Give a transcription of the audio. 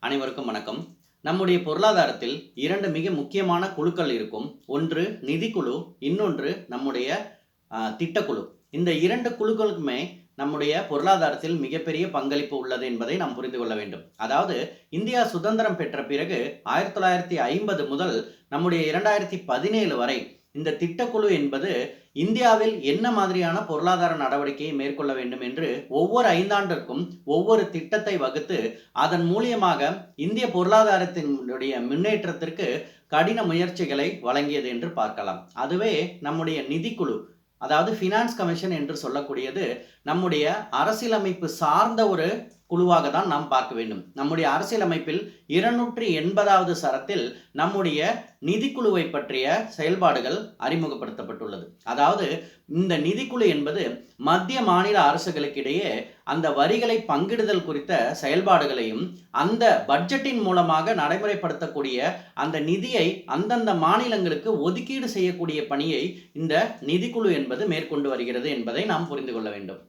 அனைவருக்கும் வணக்கம். நம்முடைய பொருளாதாரத்தில் 2 மிக முக்கியமான குழுக்கள் இருக்கும். ஒன்று நிதிக்குழு, இன்னொன்று நம்முடைய திட்டக்குழு. இந்த 2 குழுக்களுக்குமே நம்முடைய பொருளாதாரத்தில் மிகப்பெரிய பங்களிப்பு உள்ளது என்பதை நாம் புரிந்து கொள்ள வேண்டும். அதாவது இந்தியா சுதந்திரம் பெற்ற பிறகு 1950 முதல் நம்முடைய 2017 வரை இந்த திட்டக்குழு என்பது இந்தியாவில் என்ன மாதிரியான பொருளாதார நடவடிக்கையை மேற்கொள்ள வேண்டும் என்று ஒவ்வொரு 5 ஆண்டிற்கும் ஒவ்வொரு திட்டத்தை வகுத்து அதன் மூலியமாக இந்திய பொருளாதாரத்தினுடைய முன்னேற்றத்திற்கு கடின முயற்சிகளை வழங்கியது என்று பார்க்கலாம். அதுவே நம்முடைய நிதிக்குழு, அதாவது ஃபினான்ஸ் கமிஷன் என்று சொல்லக்கூடியது நம்முடைய அரசியலமைப்பு சார்ந்த ஒரு குழுவாக தான் நாம் பார்க்க வேண்டும். நம்முடைய அரசியலமைப்பில் 280வது சரத்தில் நம்முடைய நிதிக்குழுவை பற்றிய செயல்பாடுகள் அறிமுகப்படுத்தப்பட்டுள்ளது. அதாவது இந்த நிதிக்குழு என்பது மத்திய மாநில அரசுகளுக்கிடையே அந்த வரிகளை பங்கிடுதல் குறித்த செயல்பாடுகளையும் அந்த பட்ஜெட்டின் மூலமாக நடைமுறைப்படுத்தக்கூடிய அந்த நிதியை அந்தந்த மாநிலங்களுக்கு ஒதுக்கீடு செய்யக்கூடிய பணியை இந்த நிதிக்குழு என்பது மேற்கொண்டு வருகிறது என்பதை நாம் புரிந்து கொள்ள வேண்டும்.